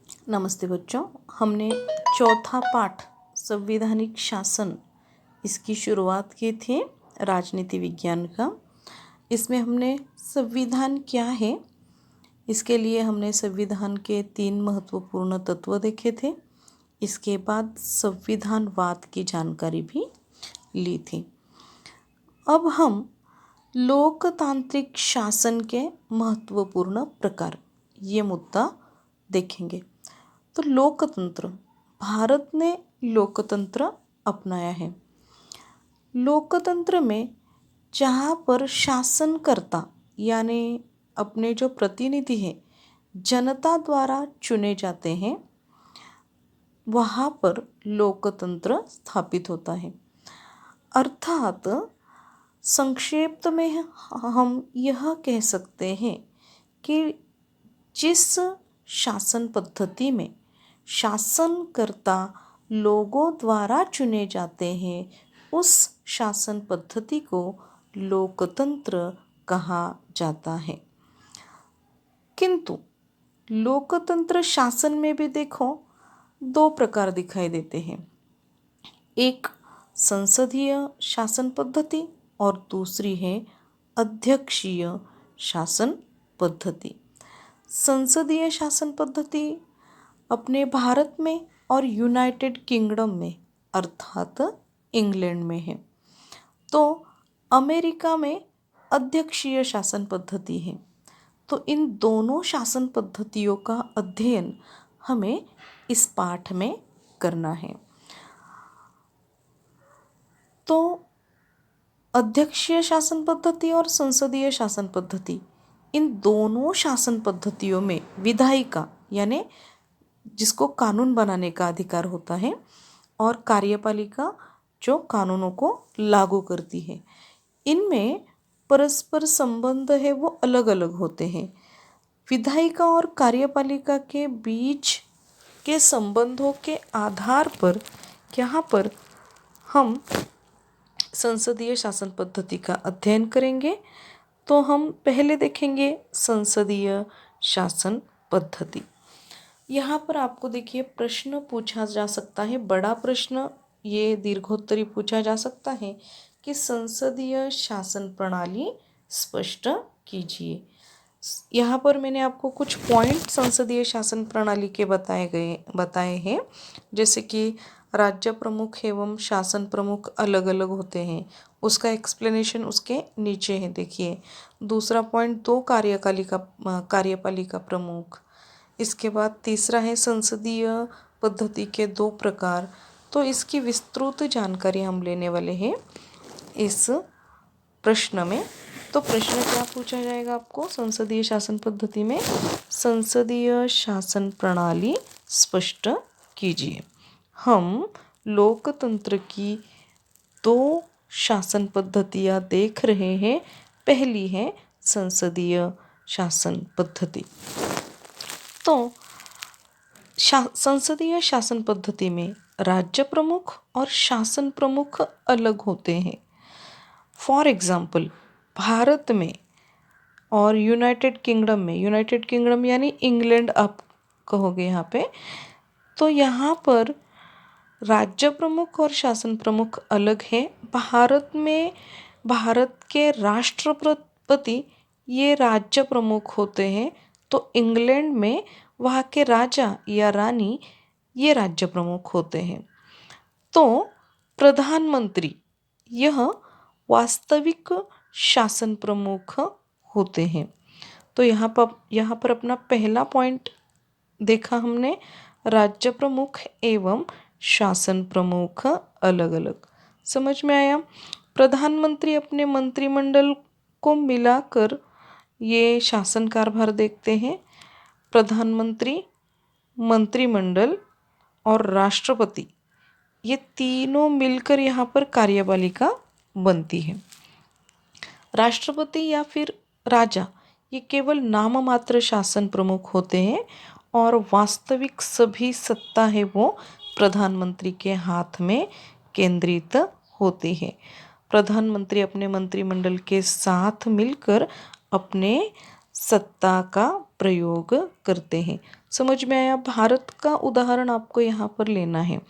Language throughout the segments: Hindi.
नमस्ते बच्चों। हमने चौथा पाठ संवैधानिक शासन इसकी शुरुआत की थी राजनीति विज्ञान का। इसमें हमने संविधान क्या है इसके लिए हमने संविधान के 3 महत्वपूर्ण तत्व देखे थे। इसके बाद संविधानवाद की जानकारी भी ली थी। अब हम लोकतांत्रिक शासन के महत्वपूर्ण प्रकार ये मुद्दा देखेंगे। तो लोकतंत्र, भारत ने लोकतंत्र अपनाया है। लोकतंत्र में जहाँ पर शासनकर्ता यानी अपने जो प्रतिनिधि हैं जनता द्वारा चुने जाते हैं, वहाँ पर लोकतंत्र स्थापित होता है। अर्थात संक्षेप में हम यह कह सकते हैं कि जिस शासन पद्धति में शासनकर्ता लोगों द्वारा चुने जाते हैं उस शासन पद्धति को लोकतंत्र कहा जाता है। किंतु लोकतंत्र शासन में भी देखो 2 प्रकार दिखाई देते हैं। एक संसदीय शासन पद्धति और दूसरी है अध्यक्षीय शासन पद्धति। संसदीय शासन पद्धति अपने भारत में और यूनाइटेड किंगडम में अर्थात इंग्लैंड में है। तो अमेरिका में अध्यक्षीय शासन पद्धति है। तो इन दोनों शासन पद्धतियों का अध्ययन हमें इस पाठ में करना है। तो अध्यक्षीय शासन पद्धति और संसदीय शासन पद्धति, इन दोनों शासन पद्धतियों में विधायिका यानी जिसको कानून बनाने का अधिकार होता है और कार्यपालिका जो कानूनों को लागू करती है, इनमें परस्पर संबंध है वो अलग अलग होते हैं। विधायिका और कार्यपालिका के बीच के संबंधों के आधार पर यहाँ पर हम संसदीय शासन पद्धति का अध्ययन करेंगे। तो हम पहले देखेंगे संसदीय शासन पद्धति। यहाँ पर आपको देखिए प्रश्न पूछा जा सकता है, बड़ा प्रश्न ये दीर्घोत्तरी पूछा जा सकता है कि संसदीय शासन प्रणाली स्पष्ट कीजिए। यहाँ पर मैंने आपको कुछ पॉइंट संसदीय शासन प्रणाली के बताए हैं, जैसे कि राज्य प्रमुख एवं शासन प्रमुख अलग अलग होते हैं, उसका एक्सप्लेनेशन उसके नीचे है देखिए। दूसरा पॉइंट 2 कार्यपालिका प्रमुख। इसके बाद तीसरा है संसदीय पद्धति के 2 प्रकार। तो इसकी विस्तृत जानकारी हम लेने वाले हैं इस प्रश्न में। तो प्रश्न क्या पूछा जाएगा आपको संसदीय शासन पद्धति में? संसदीय शासन प्रणाली स्पष्ट कीजिए। हम लोकतंत्र की 2 शासन पद्धतियाँ देख रहे हैं। पहली है संसदीय शासन पद्धति। तो संसदीय शासन पद्धति में राज्य प्रमुख और शासन प्रमुख अलग होते हैं। फॉर एग्जाम्पल भारत में और यूनाइटेड किंगडम यानी इंग्लैंड आप कहोगे यहाँ पे, तो यहाँ पर राज्य प्रमुख और शासन प्रमुख अलग है। भारत में भारत के राष्ट्रपति ये राज्य प्रमुख होते हैं, तो इंग्लैंड में वहाँ के राजा या रानी ये राज्य प्रमुख होते हैं। तो प्रधानमंत्री यह वास्तविक शासन प्रमुख होते हैं। तो यहाँ पर अपना पहला पॉइंट देखा हमने, राज्य प्रमुख एवं शासन प्रमुख अलग अलग। समझ में आया? प्रधानमंत्री अपने मंत्रिमंडल को मिलाकर ये शासन कारभार देखते हैं। प्रधानमंत्री, मंत्रिमंडल और राष्ट्रपति ये तीनों मिलकर यहाँ पर कार्यपालिका बनती है। राष्ट्रपति या फिर राजा ये केवल नाम मात्र शासन प्रमुख होते हैं और वास्तविक सभी सत्ता है वो प्रधानमंत्री के हाथ में केंद्रित होती है। प्रधानमंत्री अपने मंत्रिमंडल के साथ मिलकर अपने सत्ता का प्रयोग करते हैं। समझ में आया। भारत का उदाहरण आपको यहाँ पर लेना है।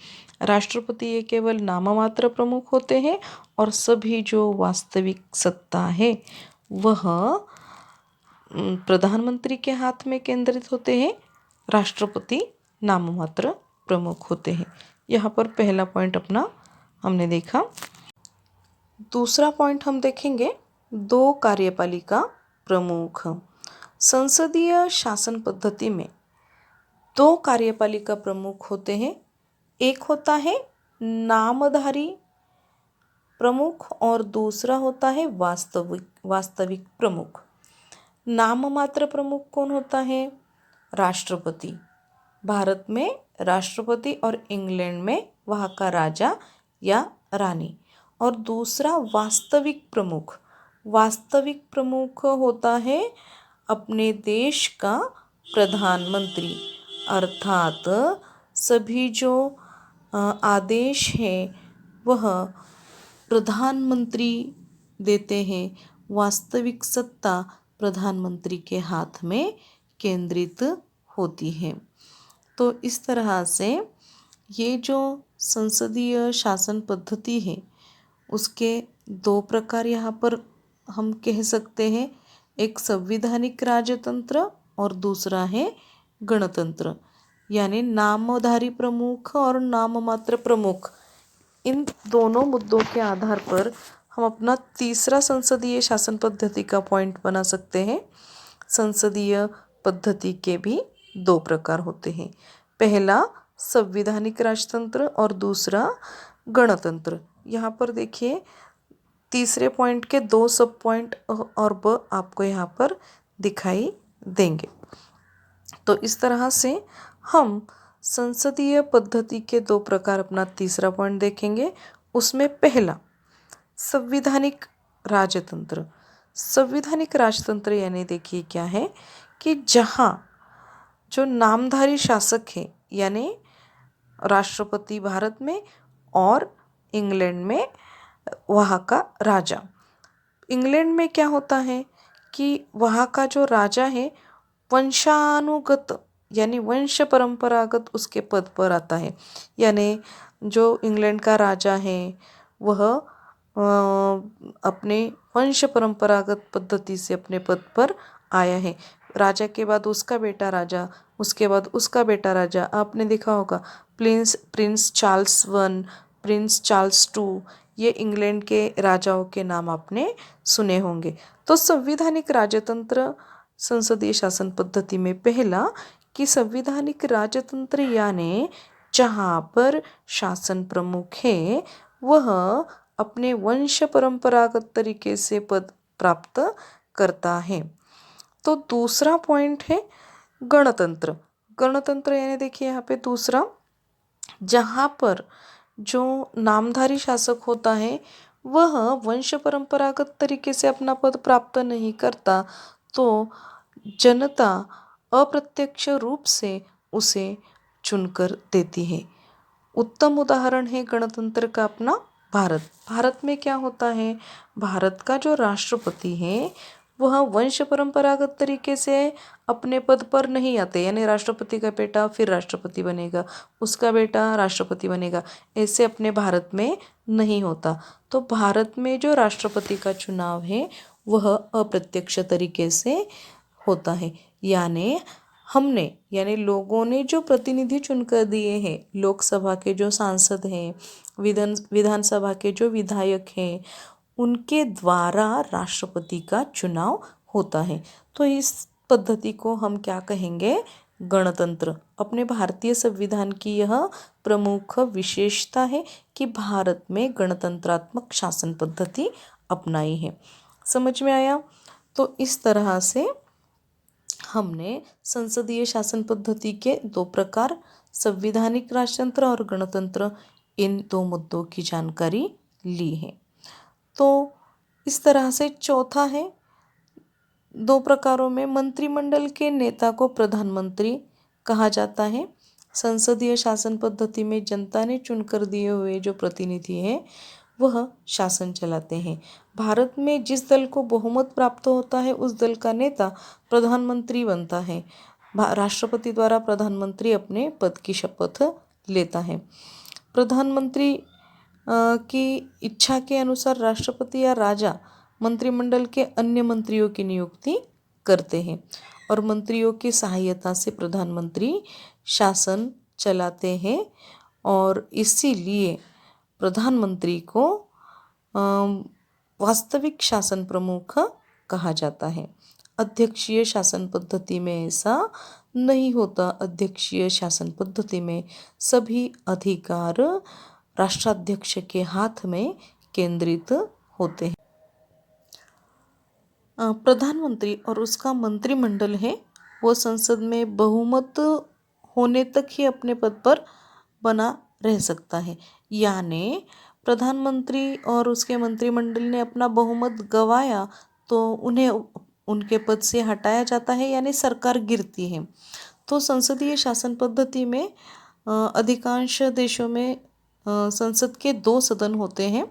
राष्ट्रपति ये केवल नाममात्र प्रमुख होते हैं और सभी जो वास्तविक सत्ता है वह प्रधानमंत्री के हाथ में केंद्रित होते हैं। राष्ट्रपति नाममात्र प्रमुख होते हैं। यहाँ पर पहला पॉइंट अपना हमने देखा। दूसरा पॉइंट हम देखेंगे, दो कार्यपालिका प्रमुख। संसदीय शासन पद्धति में दो कार्यपालिका प्रमुख होते हैं। एक होता है नामधारी प्रमुख और दूसरा होता है वास्तविक प्रमुख। नाममात्र प्रमुख कौन होता है? राष्ट्रपति। भारत में राष्ट्रपति और इंग्लैंड में वहाँ का राजा या रानी। और दूसरा वास्तविक प्रमुख। वास्तविक प्रमुख होता है अपने देश का प्रधानमंत्री, अर्थात सभी जो आदेश हैं वह प्रधानमंत्री देते हैं। वास्तविक सत्ता प्रधानमंत्री के हाथ में केंद्रित होती है। तो इस तरह से ये जो संसदीय शासन पद्धति है उसके दो प्रकार यहाँ पर हम कह सकते हैं। एक संवैधानिक राजतंत्र और दूसरा है गणतंत्र, यानी नामधारी प्रमुख और नाममात्र प्रमुख। इन दोनों मुद्दों के आधार पर हम अपना तीसरा संसदीय शासन पद्धति का पॉइंट बना सकते हैं। संसदीय पद्धति के भी दो प्रकार होते हैं। पहला संवैधानिक राजतंत्र और दूसरा गणतंत्र। यहाँ पर देखिए तीसरे पॉइंट के दो सब पॉइंट और ब आपको यहाँ पर दिखाई देंगे। तो इस तरह से हम संसदीय पद्धति के दो प्रकार अपना तीसरा पॉइंट देखेंगे। उसमें पहला संवैधानिक राजतंत्र। संवैधानिक राजतंत्र यानी देखिए क्या है कि जहाँ जो नामधारी शासक है यानी राष्ट्रपति भारत में और इंग्लैंड में वहाँ का राजा। इंग्लैंड में क्या होता है कि वहाँ का जो राजा है वंशानुगत यानी वंश परंपरागत उसके पद पर आता है। यानी जो इंग्लैंड का राजा है वह अपने वंश परंपरागत पद्धति से अपने पद पर आया है। राजा के बाद उसका बेटा राजा, उसके बाद उसका बेटा राजा। आपने देखा होगा Prince Charles one, Prince Charles to, ये इंग्लैंड के राजाओं के नाम आपने सुने होंगे। तो संवैधानिक राजतंत्र संसदीय शासन पद्धति में पहला कि संवैधानिक राजतंत्र यानी जहाँ पर शासन प्रमुख है वह अपने वंश परंपरागत तरीके से पद प्राप्त करता है। तो दूसरा पॉइंट है गणतंत्र। गणतंत्र यानी देखिए यहाँ पे दूसरा, जहाँ पर जो नामधारी शासक होता है वह वंश परंपरागत तरीके से अपना पद प्राप्त नहीं करता, तो जनता अप्रत्यक्ष रूप से उसे चुनकर देती है। उत्तम उदाहरण है गणतंत्र का अपना भारत। भारत में क्या होता है, भारत का जो राष्ट्रपति है वह वंश परंपरागत तरीके से अपने पद पर नहीं आते। यानी राष्ट्रपति का बेटा फिर राष्ट्रपति बनेगा, उसका बेटा राष्ट्रपति बनेगा, ऐसे अपने भारत में नहीं होता। तो भारत में जो राष्ट्रपति का चुनाव है वह अप्रत्यक्ष तरीके से होता है। यानी लोगों ने जो प्रतिनिधि चुनकर दिए हैं, लोकसभा के जो सांसद हैं, विधानसभा के जो विधायक हैं, उनके द्वारा राष्ट्रपति का चुनाव होता है। तो इस पद्धति को हम क्या कहेंगे, गणतंत्र। अपने भारतीय संविधान की यह प्रमुख विशेषता है कि भारत में गणतंत्रात्मक शासन पद्धति अपनाई है। समझ में आया? तो इस तरह से हमने संसदीय शासन पद्धति के दो प्रकार, संवैधानिक राजतंत्र और गणतंत्र, इन दो मुद्दों की जानकारी ली है। तो इस तरह से चौथा है, दो प्रकारों में मंत्रिमंडल के नेता को प्रधानमंत्री कहा जाता है। संसदीय शासन पद्धति में जनता ने चुनकर दिए हुए जो प्रतिनिधि हैं वह शासन चलाते हैं। भारत में जिस दल को बहुमत प्राप्त होता है उस दल का नेता प्रधानमंत्री बनता है। राष्ट्रपति द्वारा प्रधानमंत्री अपने पद की शपथ लेता है। प्रधानमंत्री की इच्छा के अनुसार राष्ट्रपति या राजा मंत्रिमंडल के अन्य मंत्रियों की नियुक्ति करते हैं और मंत्रियों की सहायता से प्रधानमंत्री शासन चलाते हैं और इसीलिए प्रधानमंत्री को वास्तविक शासन प्रमुख कहा जाता है। अध्यक्षीय शासन पद्धति में ऐसा नहीं होता। अध्यक्षीय शासन पद्धति में सभी अधिकार राष्ट्राध्यक्ष के हाथ में केंद्रित होते हैं। प्रधानमंत्री और उसका मंत्रिमंडल है वो संसद में बहुमत होने तक ही अपने पद पर बना रह सकता है, यानी प्रधानमंत्री और उसके मंत्रिमंडल ने अपना बहुमत गंवाया तो उन्हें उनके पद से हटाया जाता है, यानी सरकार गिरती है। तो संसदीय शासन पद्धति में अधिकांश देशों में संसद के 2 सदन होते हैं।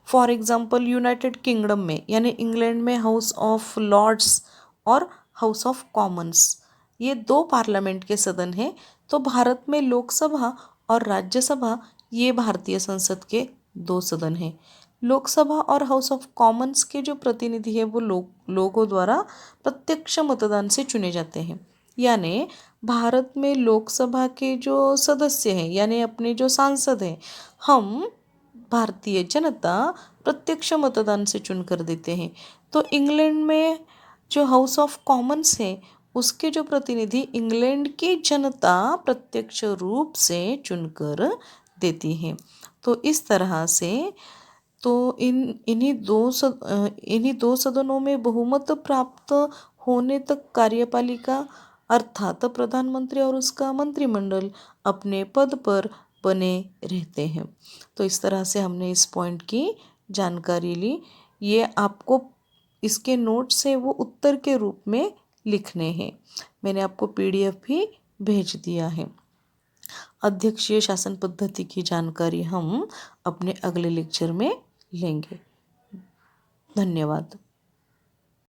फॉर एग्जांपल यूनाइटेड किंगडम में यानी इंग्लैंड में हाउस ऑफ लॉर्ड्स और हाउस ऑफ कॉमन्स, ये 2 पार्लियामेंट के सदन हैं। तो भारत में लोकसभा और राज्यसभा ये भारतीय संसद के 2 सदन हैं। लोकसभा और हाउस ऑफ कॉमन्स के जो प्रतिनिधि है वो लोगों द्वारा प्रत्यक्ष मतदान से चुने जाते हैं, यानी भारत में लोकसभा के जो सदस्य हैं यानी अपने जो सांसद हैं, हम भारतीय जनता प्रत्यक्ष मतदान से चुनकर देते हैं। तो इंग्लैंड में जो हाउस ऑफ कॉमन्स है उसके जो प्रतिनिधि इंग्लैंड की जनता प्रत्यक्ष रूप से चुनकर देती है। तो इस तरह से तो इन्हीं दो सदनों में बहुमत प्राप्त होने तक कार्यपालिका अर्थात प्रधानमंत्री और उसका मंत्रिमंडल अपने पद पर बने रहते हैं। तो इस तरह से हमने इस पॉइंट की जानकारी ली। ये आपको इसके नोट्स से वो उत्तर के रूप में लिखने हैं। मैंने आपको PDF भी भेज दिया है। अध्यक्षीय शासन पद्धति की जानकारी हम अपने अगले लेक्चर में लेंगे। धन्यवाद।